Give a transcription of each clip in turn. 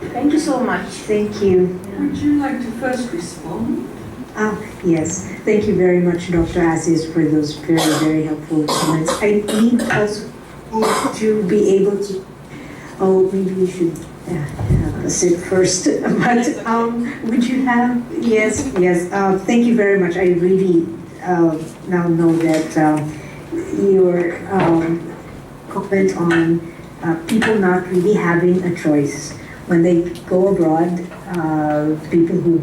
Thank you so much. Thank you. Would you like to first respond? Yes, thank you very much, Dr. Asis, for those very, very helpful comments. I need also to be able to, oh, maybe you should sit first, but would you have, yes, thank you very much. I really now know that your comment on people not really having a choice when they go abroad, people who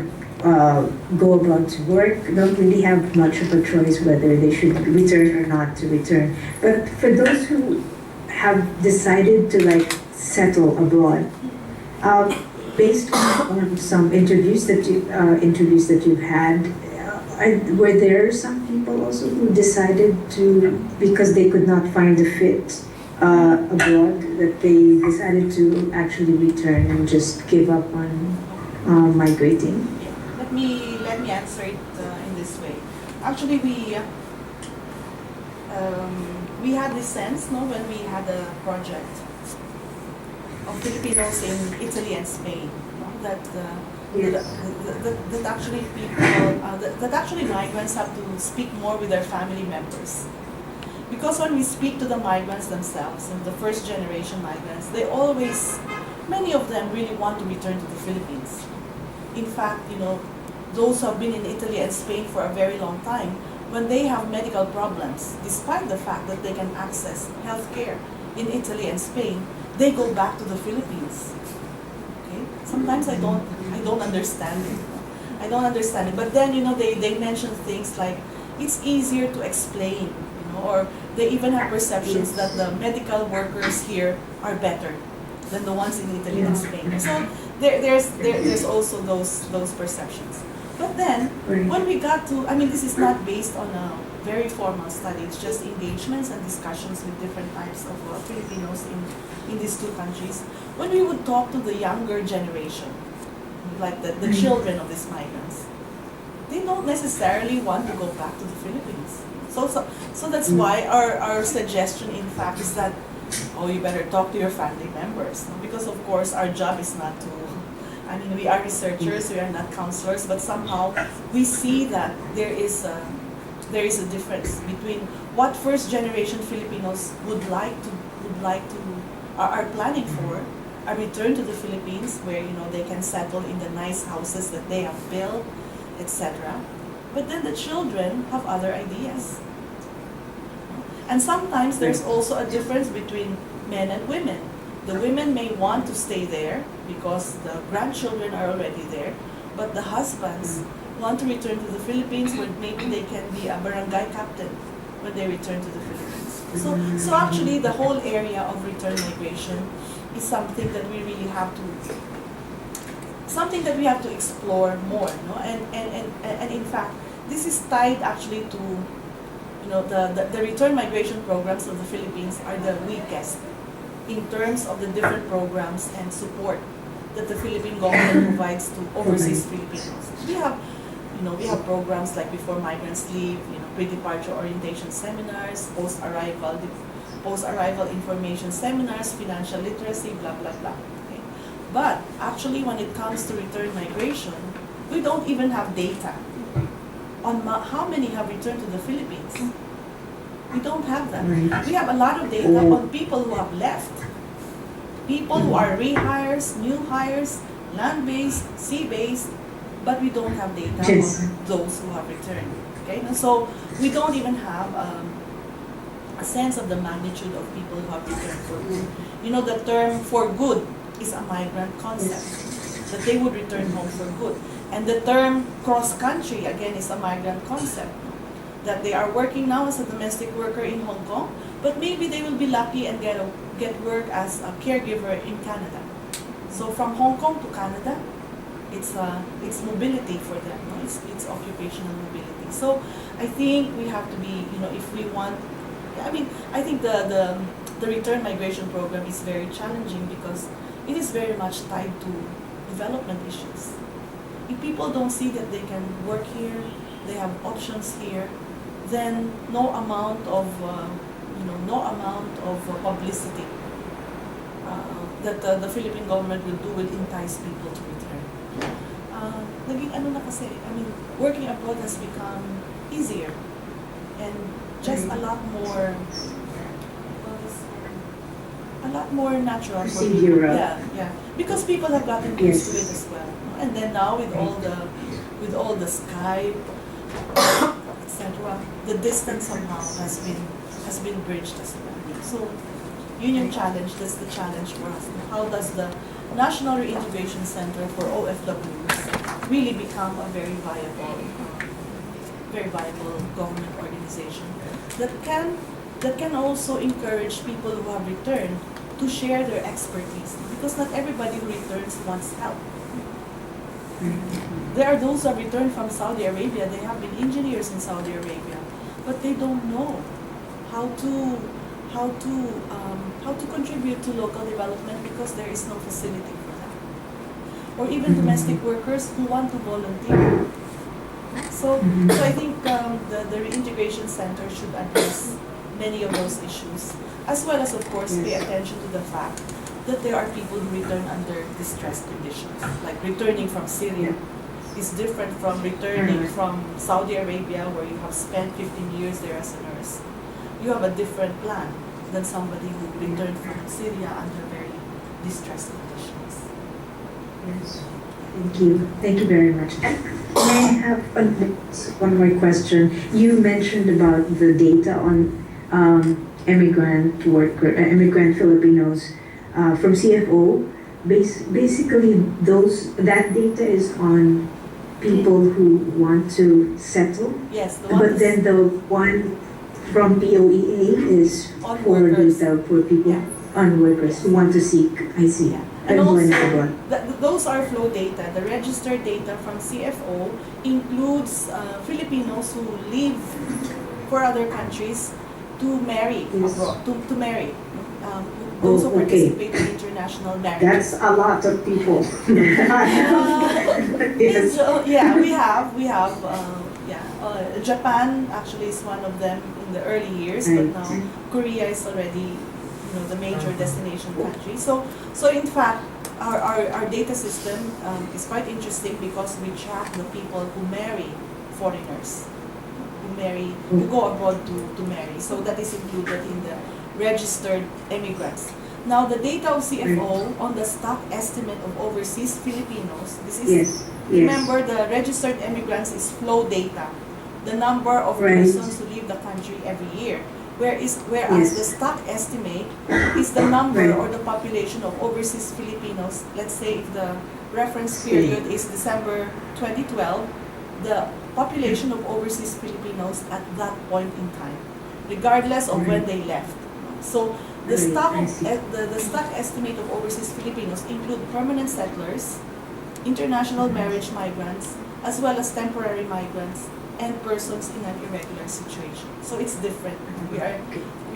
go abroad to work don't really have much of a choice whether they should return or not to return. But for those who have decided to settle abroad, based on some interviews that you've had, were there some people also who decided to, because they could not find a fit abroad, that they decided to actually return and just give up on migrating? Let me answer it in this way. Actually, we had this sense, when we had a project of Filipinos in Italy and Spain, that actually that actually migrants have to speak more with their family members. Because when we speak to the migrants themselves, and the first generation migrants, many of them really want to return to the Philippines. In fact, those who have been in Italy and Spain for a very long time, when they have medical problems, despite the fact that they can access healthcare in Italy and Spain, they go back to the Philippines. Okay? Sometimes I don't understand it. I don't understand it. But then, they mention things like it's easier to explain, or they even have perceptions that the medical workers here are better than the ones in Italy and Spain. So there's also those perceptions. But then, when we got to, this is not based on a very formal study, it's just engagements and discussions with different types of Filipinos in these two countries. When we would talk to the younger generation, like the children of these migrants, they don't necessarily want to go back to the Philippines. So that's why our suggestion, in fact, is that, you better talk to your family members. Because, of course, our job is not to, we are researchers, we are not counselors, but somehow we see that there is a difference between what first-generation Filipinos are planning for, a return to the Philippines where, they can settle in the nice houses that they have built, etc. But then the children have other ideas. And sometimes there's also a difference between men and women. The women may want to stay there because the grandchildren are already there, but the husbands want to return to the Philippines where maybe they can be a barangay captain when they return to the Philippines. So actually the whole area of return migration is something that we really have to explore more, and in fact, this is tied actually to, the return migration programs of the Philippines are the weakest in terms of the different programs and support that the Philippine government provides to overseas Filipinos. We have programs like Before Migrants Leave, pre-departure orientation seminars, post-arrival information seminars, financial literacy, blah, blah, blah. Okay? But actually, when it comes to return migration, we don't even have data on how many have returned to the Philippines. We don't have that. We have a lot of data on people who have left. People who are rehires, new hires, land-based, sea-based, but we don't have data on those who have returned. Okay? And so we don't even have a sense of the magnitude of people who have returned for good. The term for good is a migrant concept, that they would return home for good. And the term cross-country, again, is a migrant concept, that they are working now as a domestic worker in Hong Kong, but maybe they will be lucky and get work as a caregiver in Canada. So from Hong Kong to Canada, it's mobility for them. No? It's occupational mobility. So I think we have to be, if we want, I think the return migration program is very challenging because it is very much tied to development issues. If people don't see that they can work here, they have options here, then no amount of publicity that the Philippine government will do will entice people to return. Naging ano na kasi, I mean, working abroad has become easier and just a lot more natural for people. Procedural. Yeah. Because people have gotten used to it as well. And then now with all the Skype, etc., the distance somehow has been bridged as well. So yun yung challenge, that's the challenge for us. How does the National Reintegration Center for OFWs really become a very viable government organization that can also encourage people who have returned to share their expertise, because not everybody who returns wants help. There are those who have returned from Saudi Arabia, they have been engineers in Saudi Arabia, but they don't know how to contribute to local development because there is no facility for that. Or even domestic workers who want to volunteer. So I think the Reintegration Center should address many of those issues, as well as, of course, pay attention to the fact that there are people who return under distressed conditions. Like returning from Syria is different from returning from Saudi Arabia, where you have spent 15 years there as a nurse. You have a different plan than somebody who returned from Syria under very distressed conditions. Yes. Thank you. Thank you very much. May I have one more question? You mentioned about the data on immigrant Filipinos from CFO. Basically, that data is on people who want to settle. Yes, but then the one from POEA is on for workers. data for people on workers who want to seek. I see. Yeah. And also, abroad. those are flow data. The registered data from CFO includes Filipinos who leave for other countries to marry abroad, to marry. Those who participate in international marriage. That's a lot of people. Yes. We have. Japan actually is one of them in the early years, but now Korea is already, the major destination country. So in fact, our data system is quite interesting because we track the people who marry foreigners, who go abroad to marry. So that is included in the registered immigrants. Now the data of CFO on the stock estimate of overseas Filipinos, this is, remember, the registered immigrants is flow data, the number of persons who leave the country every year. Whereas the stock estimate is the number or the population of overseas Filipinos. Let's say if the reference period is December 2012, the population of overseas Filipinos at that point in time, regardless of when they left. So the stock estimate of overseas Filipinos include permanent settlers, international marriage migrants, as well as temporary migrants and persons in an irregular situation. So it's different. We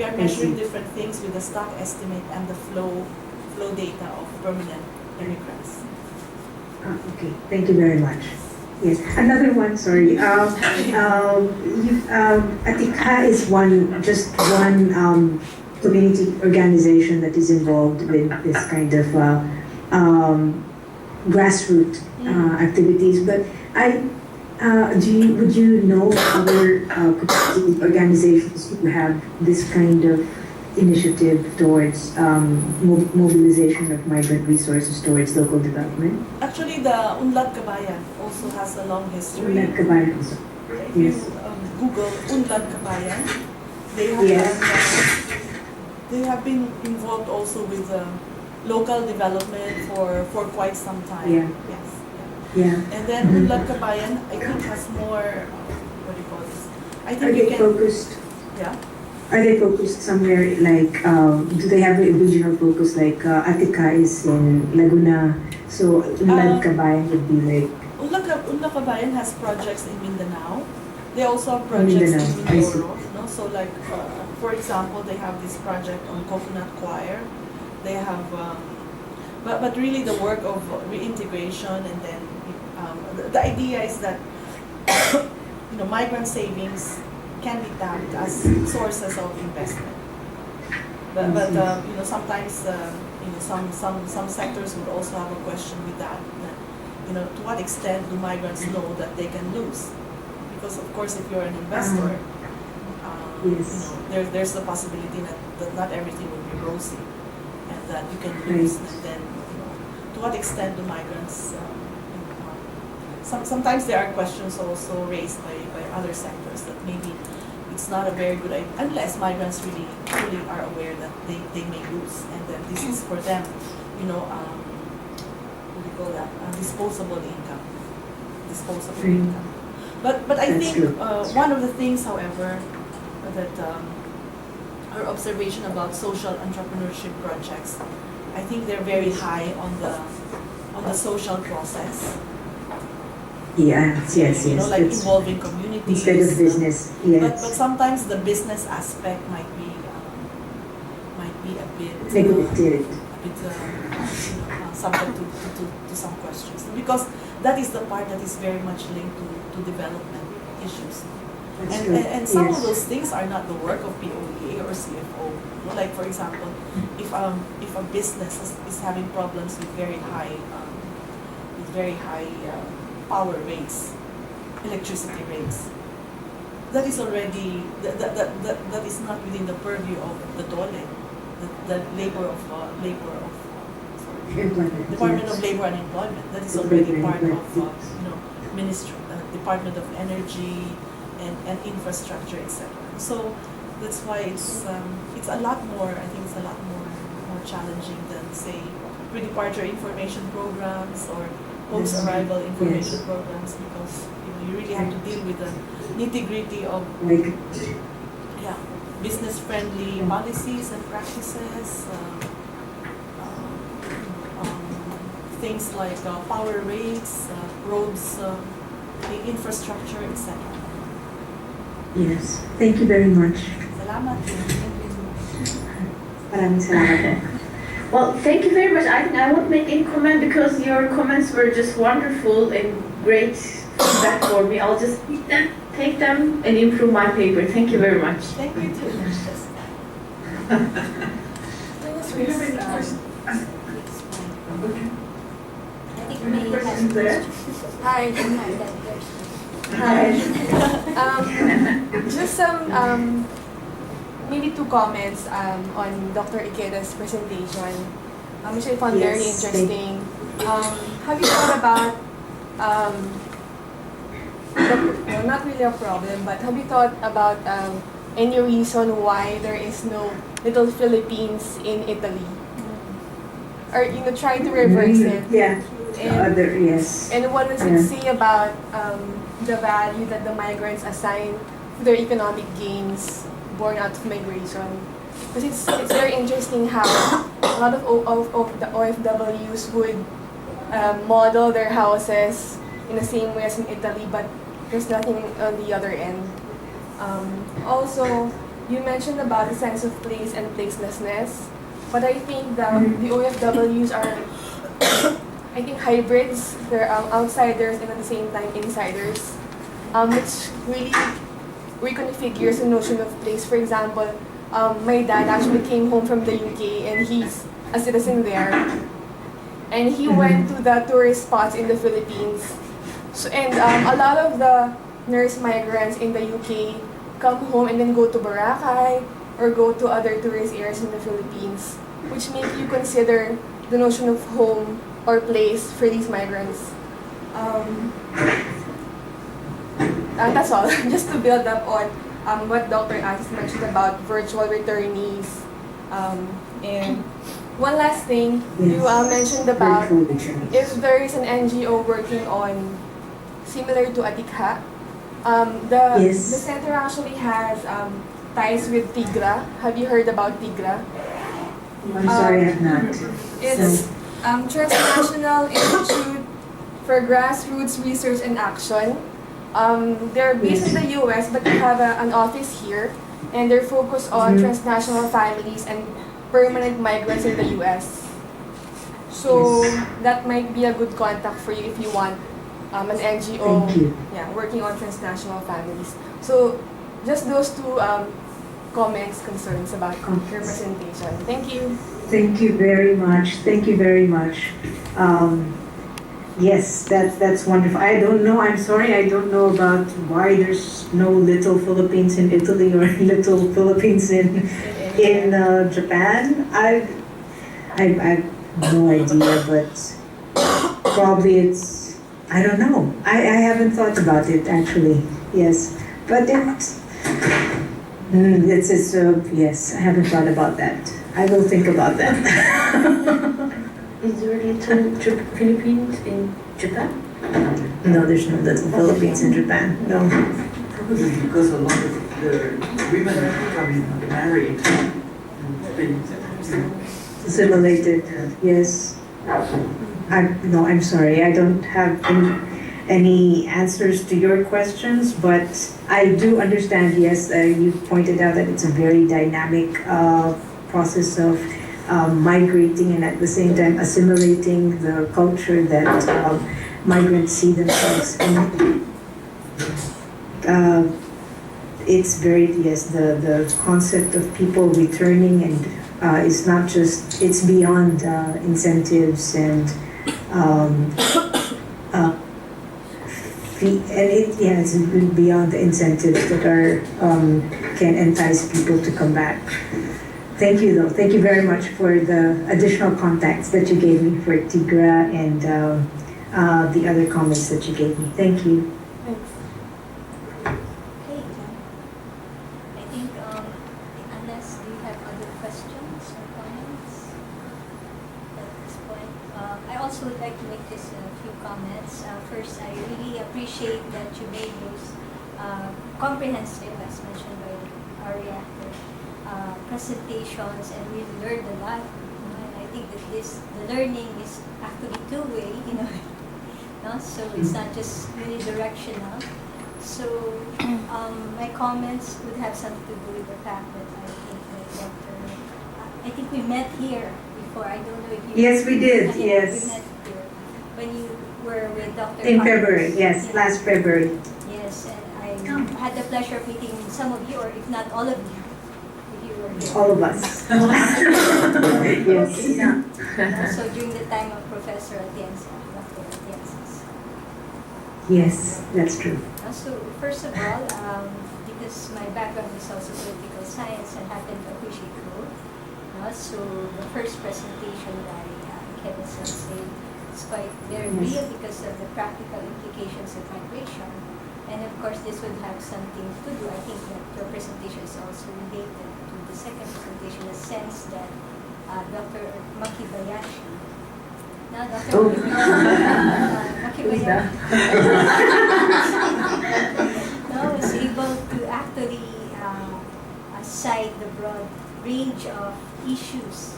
are measuring different things with the stock estimate and the flow data of permanent immigrants. Okay, thank you very much. Yes, another one. Sorry. Atika is one community organization that is involved with this kind of grassroots activities. But would you know other community organizations who have this kind of initiative towards mobilization of migrant resources towards local development? Actually, the Unlad Kabayan also has a long history. Unlad Kabayan also. If you Google Unlad Kabayan, they have been involved also with local development for quite some time. Yeah. Yes. Yeah. And then Unlad Kabayan, I think, has more. What do you call this? I think Are they focused? Yeah. Are they focused somewhere like? Do they have a regional focus like Atika is in Laguna? So Unlad Kabayan would be like. Unlad Kabayan has projects in Mindanao. They also have projects in Mindoro. So like, for example, they have this project on coconut choir. They have, but really the work of reintegration, and then the idea is that migrant savings can be tapped as sources of investment. But sometimes some sectors would also have a question with that. To what extent do migrants know that they can lose? Because of course, if you're an investor, Yes. there's the possibility that not everything will be rosy, and that you can lose. Right. And then, to what extent do migrants? Sometimes there are questions also raised by other sectors that maybe it's not a very good idea unless migrants really truly are aware that they may lose, and then this is for them, what do you call that? Disposable income. Disposable Right. income. But I That's think true. one of the things, however, that our observation about social entrepreneurship projects, I think they're very high on the social process. Yes, yes, yes. Like That's involving communities. instead of business, yes. But sometimes the business aspect might be a bit Neglected. subject to some questions, because that is the part that is very much linked to development issues. That's true. And some Yes. of those things are not the work of POEA or CFO. Like for example, if a business is having problems with very high power rates, electricity rates, that is already that is not within the purview of the DOLE, the Employment, Department yes. of Labor and Employment. That is Labor already and part of Employment. Ministry, Department of Energy and Infrastructure, etc. So that's why it's a lot more. I think it's a lot more challenging than say pre-departure information programs or post-arrival information Yes. programs, because you really have to deal with the nitty-gritty of Like, business-friendly policies and practices. Things like power rates, roads, infrastructure, etc. yes. Thank you very much. Salamat. Maraming salamat po. Well, thank you very much. I won't make any comment because your comments were just wonderful and great feedback for me. I'll just take them and improve my paper. Thank you very much. Thank you too. Hi. Hi. Just some maybe two comments on Dr. Ikeda's presentation, which I found very Yes, interesting. Have you thought about well, not really a problem, but have you thought about any reason why there is no Little Philippines in Italy? Or try to reverse it. Yeah. And, Yes. and what does it say about the value that the migrants assign to their economic gains born out of migration? Because it's very interesting how a lot of the OFWs would model their houses in the same way as in Italy, but there's nothing on the other end. Also, you mentioned about the sense of place and placelessness, but I think the OFWs are I think hybrids. They're outsiders and at the same time insiders, which really reconfigures the notion of place. For example, my dad actually came home from the UK and he's a citizen there, and he went to the tourist spots in the Philippines. So a lot of the nurse migrants in the UK come home and then go to Boracay or go to other tourist areas in the Philippines, which make you consider the notion of home or place for these migrants. That's all. Just to build up on what Dr. Asis mentioned about virtual returnees. And one last thing, you mentioned about if there is an NGO working on similar to Atikha. The center actually has ties with TIGRA. Have you heard about TIGRA? I'm sorry, I have not. It's Transnational Institute for Grassroots Research and Action. They're based in the US, but they have an office here, and they're focused on transnational families and permanent migrants in the US. So that might be a good contact for you if you want an NGO working on transnational families. So just those two comments, concerns about your presentation. Thank you. Thank you very much. Thank you very much. Yes, that's wonderful. I don't know. I'm sorry. I don't know about why there's no little Philippines in Italy or little Philippines in Japan. I have no idea, but probably I don't know. I haven't thought about it actually. Yes, but yes. I haven't thought about that. I will think about that. Is there little Philippines in Japan? No, there's no little Philippines in Japan. No. Probably because a lot of the women are coming married and being Assimilated. Yes. I'm sorry. I don't have any answers to your questions, but I do understand. Yes, you pointed out that it's a very dynamic process of migrating and at the same time assimilating the culture that migrants see themselves in. It's very, yes, the concept of people returning and is not just, it's beyond incentives and it's beyond the incentives that are can entice people to come back. Thank you, though. Thank you very much for the additional contacts that you gave me for Tigra and the other comments that you gave me. Thank you. Thanks. Okay. I think unless you have other questions or comments at this point, I also would like to make just a few comments. First, I really appreciate that you made those comprehensive, as mentioned by our reactor, presentations, and we learned a lot. And I think that the learning is actually two-way, no? So it's not just unidirectional. So my comments would have something to do with the fact that I think we met here before. I don't know if you. Yes, we did. Yes. We met here when you were with Dr. In Carlos. February, yes, last February. Yes, and I had the pleasure of meeting some of you, or if not all of you. All of us. Yes. So during the time of Professor Atienza, Dr. Atienza. Yes, that's true. So first of all, because my background is also political science, I happen to appreciate both. So the first presentation by Kevin Sensei is quite very real because of the practical implications of migration. And of course, this would have something to do. I think that your presentation is also related to the second presentation, in the sense that Dr. Makibayashi, Makibayashi, is able to actually cite the broad range of issues,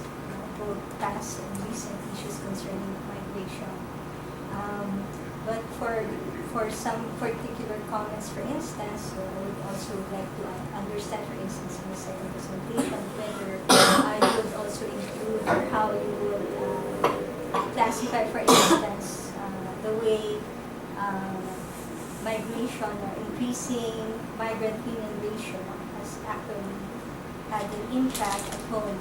both past and recent issues concerning migration. But for some particular comments, for instance, I would also like to understand, for instance, in the second presentation, whether you would also include or how you would classify, for instance, the way migration or increasing migrant female ratio has actually had an impact at home.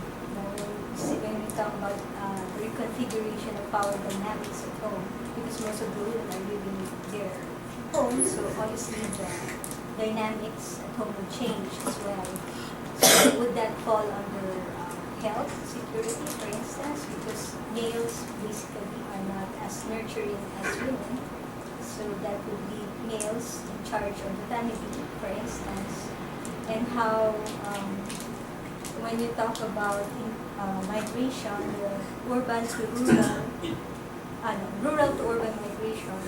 When we talk about the reconfiguration of power dynamics at home, because most of the women are living their home, so obviously the dynamics at home will change as well. So would that fall under health, security, for instance, because males basically are not as nurturing as women, so that would be males in charge of the family, for instance, and how when you talk about migration, urban to rural, rural to urban migration,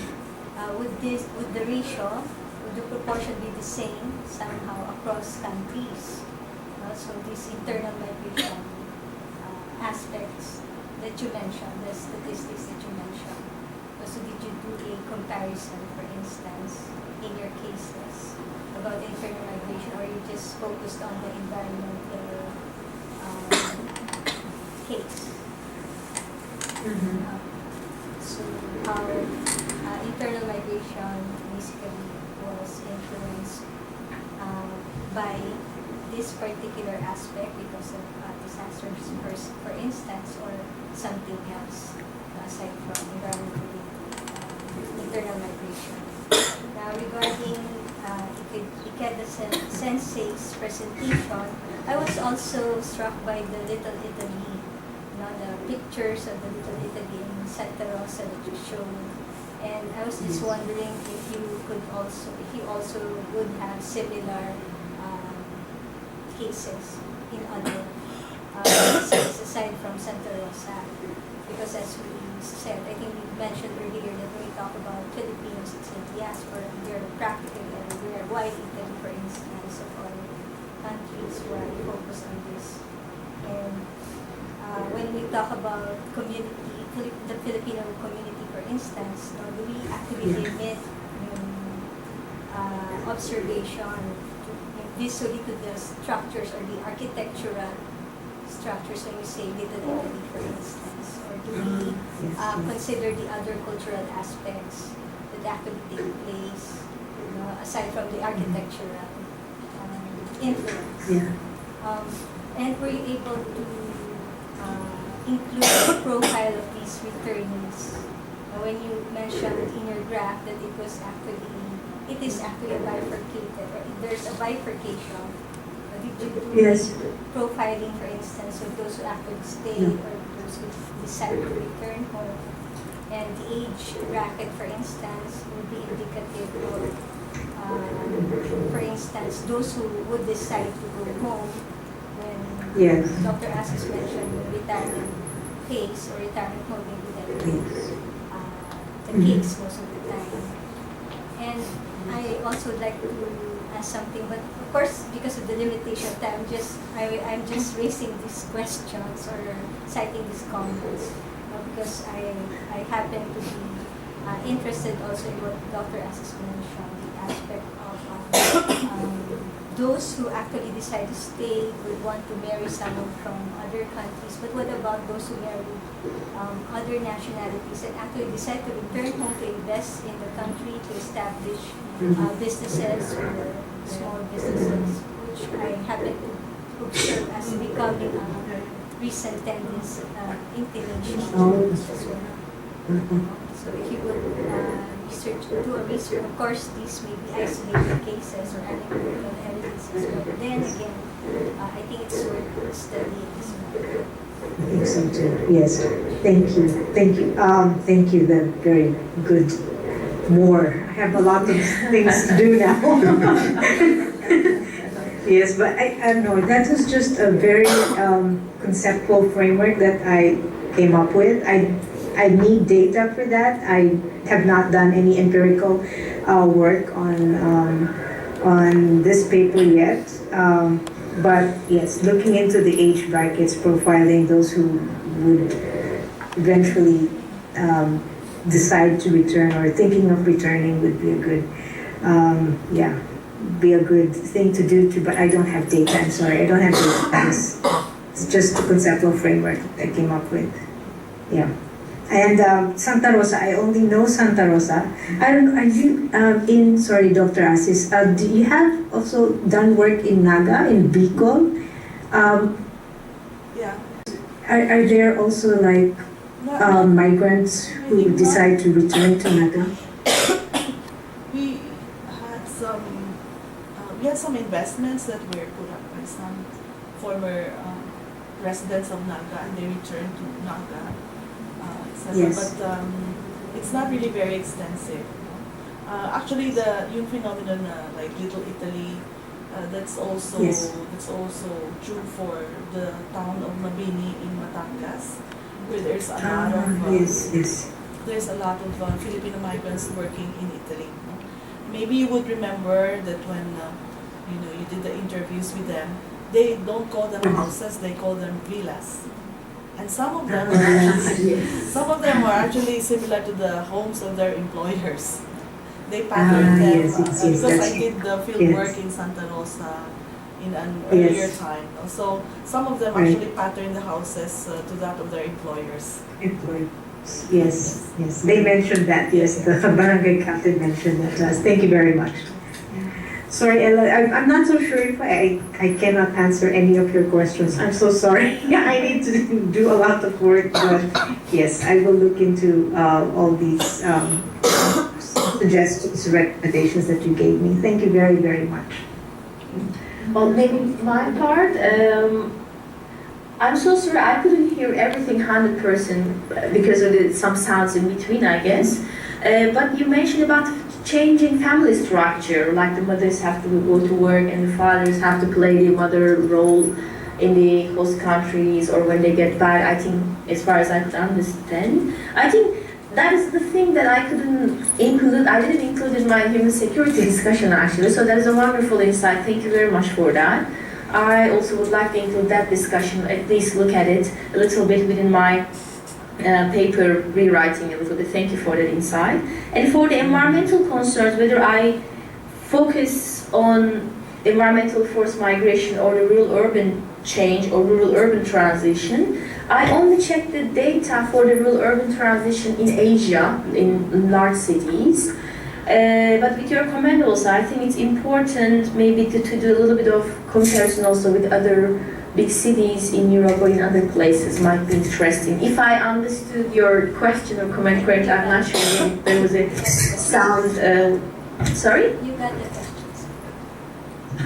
would the ratio, would the proportion be the same somehow across countries? So these internal migration aspects that you mentioned, the statistics that you mentioned. So did you do a comparison, for instance, in your cases about internal migration, or you just focused on the environmental case? So how internal migration basically was influenced by this particular aspect because of disasters, for instance, or something else aside from environmental internal migration. Now, regarding Ikeda Sensei's presentation, I was also struck by the Little Italy, the pictures of the Little Italy in Santa Rosa that you showed. And I was just wondering if you also would have similar cases in other cities aside from Santa Rosa. Because as we said, I think we mentioned earlier that when we talk about Filipinos, it's a diaspora, they're practically everywhere. Why Italy, for instance, of all countries where we focus on this. And when we talk about the Filipino community, for instance, do we actually limit observation visually to the structures or the architectural structures when you say Little Italy, for instance? Or do we consider the other cultural aspects that actually take place, aside from the architectural influence? And were you able to include the profile of these returnees? When you mentioned in your graph that it is actually bifurcated, or there's a bifurcation. Did you do profiling, for instance, of those who actually stay or those who decide to return home? And the age bracket, for instance, would be indicative of, for instance, those who would decide to go home when Dr. Asis mentioned retirement phase or retirement home, maybe that the kids most of the time. And I also would like to ask something, but of course, because of the limitation of time, I'm just raising these questions or citing these comments because I happen to be interested also in what Dr. Asis mentioned, the aspect of those who actually decide to stay would want to marry someone from other countries, but what about those who marry other nationalities and actually decide to return home to invest in the country to establish businesses or small businesses, which I happen to observe as becoming a recent tendency, inclination as well. So if you would do a research, of course these may be isolated cases or anecdotal evidences, but then again, I think it's worth studying as well. I think so too. Yes. Thank you. Thank you. The very good. More. I have a lot of things to do now. Yes, but I don't know. That was just a very conceptual framework that I came up with. I need data for that. I have not done any empirical work on this paper yet. But yes, looking into the age brackets, profiling those who would eventually decide to return or thinking of returning would be a good, be a good thing to do. But I don't have data. I'm sorry, I don't have data. It's just a conceptual framework I came up with. Yeah. And Santa Rosa, I only know Santa Rosa. I don't know, are you sorry, Dr. Asis, do you have also done work in Naga, in Bicol? Yeah. Are there also like migrants who decide to return to Naga? We had some investments that were put up by some former residents of Naga, and they returned to Naga. Yes. But it's not really very extensive. Actually, yung phenomenon like Little Italy, that's also true for the town of Mabini in Batangas, where there's a lot of there's a lot of Filipino migrants working in Italy. Maybe you would remember that when you did the interviews with them, they don't call them houses; they call them villas. And some of them are actually similar to the homes of their employers. They patterned them because I did the field work in Santa Rosa in an earlier time. So some of them actually pattern the houses to that of their employers. Yes. They mentioned that. Yes, the barangay captain mentioned that to us. Thank you very much. Sorry, Ella, I'm not so sure if I cannot answer any of your questions. I'm so sorry. I need to do a lot of work, but yes, I will look into all these suggestions, recommendations that you gave me. Thank you very, very much. Well, maybe my part, I'm so sorry I couldn't hear everything 100% because of some sounds in between, I guess. But you mentioned about changing family structure, like the mothers have to go to work and the fathers have to play the mother role in the host countries or when they get back. I think, as far as I could understand, I think that is the thing that I couldn't include. I didn't include in my human security discussion actually. So that is a wonderful insight. Thank you very much for that. I also would like to include that discussion, at least look at it a little bit within my paper rewriting a little bit. Thank you for that insight. And for the environmental concerns, whether I focus on environmental forced migration or the rural-urban change or rural-urban transition, I only checked the data for the rural-urban transition in Asia, in large cities. But with your comment also, I think it's important maybe to do a little bit of comparison also with other big cities in Europe or in other places. Might be interesting. If I understood your question or comment correctly, I'm not sure if there was a sound. Sorry? You got the questions.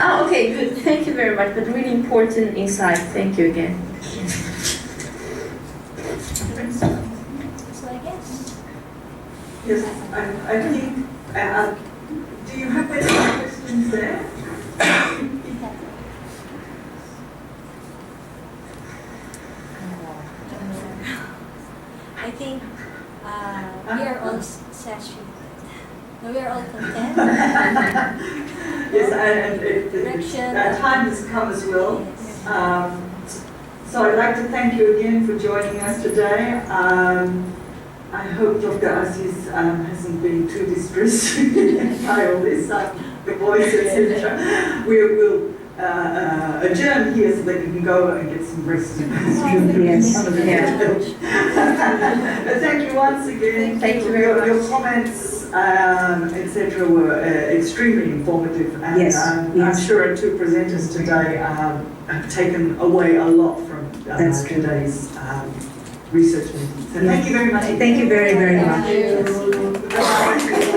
Oh, okay, good. Thank you very much. But really important insight. Thank you again. So I guess. Yes, I think, do you have any questions there? I think we are all saturated. No, we are all content. Yes, and that time has come as well. Yes. So I'd like to thank you again for joining us today. I hope Dr. Asis hasn't been too distressed by all this, the voice, etc. We will adjourn here so that you can go and get some rest. Yes. But thank you once again. Thank you very much. Your comments, etc., were extremely informative, and Yes, I'm yes. sure our two presenters today have taken away a lot from That's true. today's research meeting. So thank you very much. Thank you very, very much. Thank you. Bye.